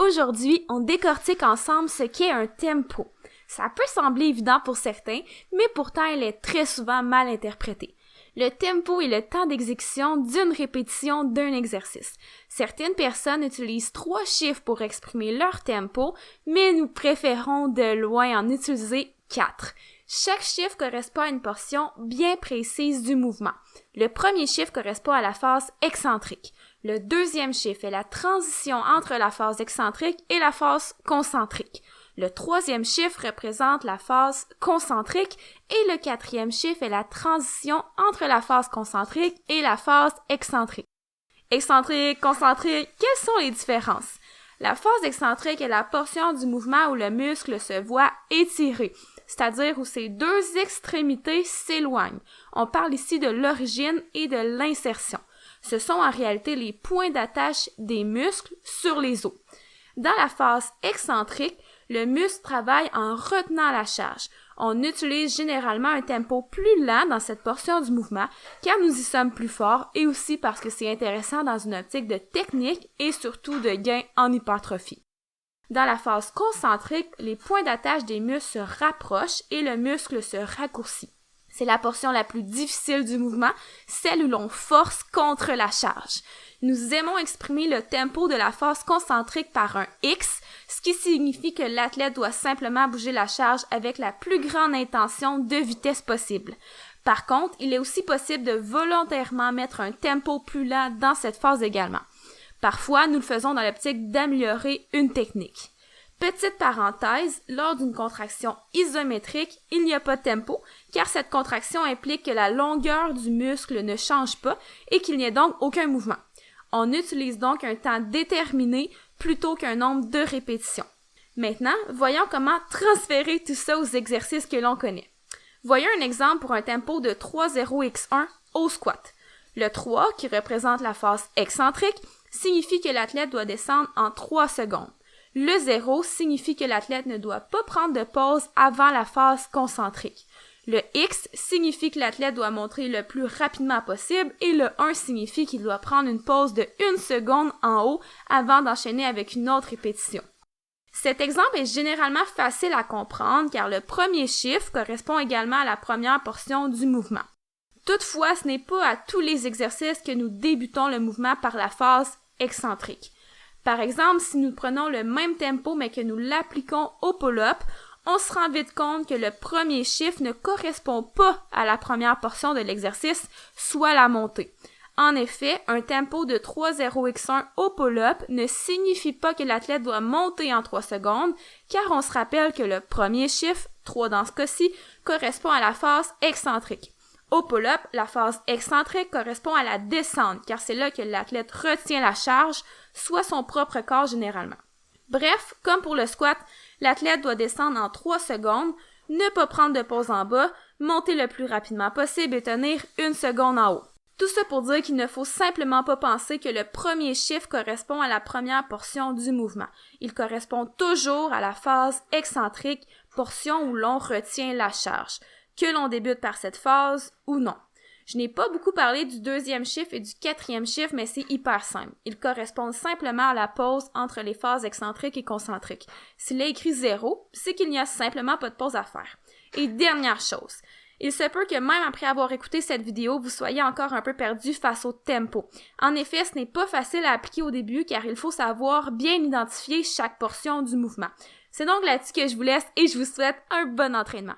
Aujourd'hui, on décortique ensemble ce qu'est un tempo. Ça peut sembler évident pour certains, mais pourtant il est très souvent mal interprété. Le tempo est le temps d'exécution d'une répétition d'un exercice. Certaines personnes utilisent 3 chiffres pour exprimer leur tempo, mais nous préférons de loin en utiliser 4. Chaque chiffre correspond à une portion bien précise du mouvement. Le premier chiffre correspond à la phase excentrique. Le deuxième chiffre est la transition entre la phase excentrique et la phase concentrique. Le troisième chiffre représente la phase concentrique et le quatrième chiffre est la transition entre la phase concentrique et la phase excentrique. Excentrique, concentrique, quelles sont les différences? La phase excentrique est la portion du mouvement où le muscle se voit étiré, c'est-à-dire où ses deux extrémités s'éloignent. On parle ici de l'origine et de l'insertion. Ce sont en réalité les points d'attache des muscles sur les os. Dans la phase excentrique, le muscle travaille en retenant la charge. On utilise généralement un tempo plus lent dans cette portion du mouvement car nous y sommes plus forts et aussi parce que c'est intéressant dans une optique de technique et surtout de gain en hypertrophie. Dans la phase concentrique, les points d'attache des muscles se rapprochent et le muscle se raccourcit. C'est la portion la plus difficile du mouvement, celle où l'on force contre la charge. Nous aimons exprimer le tempo de la phase concentrique par un X, ce qui signifie que l'athlète doit simplement bouger la charge avec la plus grande intention de vitesse possible. Par contre, il est aussi possible de volontairement mettre un tempo plus lent dans cette phase également. Parfois, nous le faisons dans l'optique d'améliorer une technique. Petite parenthèse, lors d'une contraction isométrique, il n'y a pas de tempo, car cette contraction implique que la longueur du muscle ne change pas et qu'il n'y ait donc aucun mouvement. On utilise donc un temps déterminé plutôt qu'un nombre de répétitions. Maintenant, voyons comment transférer tout ça aux exercices que l'on connaît. Voyons un exemple pour un tempo de 3-0-X1 au squat. Le 3, qui représente la phase excentrique, signifie que l'athlète doit descendre en 3 secondes. Le 0 signifie que l'athlète ne doit pas prendre de pause avant la phase concentrique. Le X signifie que l'athlète doit monter le plus rapidement possible et le 1 signifie qu'il doit prendre une pause de 1 seconde en haut avant d'enchaîner avec une autre répétition. Cet exemple est généralement facile à comprendre car le premier chiffre correspond également à la première portion du mouvement. Toutefois, ce n'est pas à tous les exercices que nous débutons le mouvement par la phase excentrique. Par exemple, si nous prenons le même tempo mais que nous l'appliquons au pull-up, on se rend vite compte que le premier chiffre ne correspond pas à la première portion de l'exercice, soit la montée. En effet, un tempo de 3-0-X1 au pull-up ne signifie pas que l'athlète doit monter en 3 secondes, car on se rappelle que le premier chiffre, 3 dans ce cas-ci, correspond à la phase excentrique. Au pull-up, la phase excentrique correspond à la descente, car c'est là que l'athlète retient la charge, soit son propre corps généralement. Bref, comme pour le squat, l'athlète doit descendre en 3 secondes, ne pas prendre de pause en bas, monter le plus rapidement possible et tenir 1 seconde en haut. Tout ça pour dire qu'il ne faut simplement pas penser que le premier chiffre correspond à la première portion du mouvement. Il correspond toujours à la phase excentrique, portion où l'on retient la charge. Que l'on débute par cette phase ou non. Je n'ai pas beaucoup parlé du deuxième chiffre et du quatrième chiffre, mais c'est hyper simple. Ils correspondent simplement à la pause entre les phases excentriques et concentriques. S'il est écrit 0, c'est qu'il n'y a simplement pas de pause à faire. Et dernière chose, il se peut que même après avoir écouté cette vidéo, vous soyez encore un peu perdu face au tempo. En effet, ce n'est pas facile à appliquer au début car il faut savoir bien identifier chaque portion du mouvement. C'est donc là-dessus que je vous laisse et je vous souhaite un bon entraînement.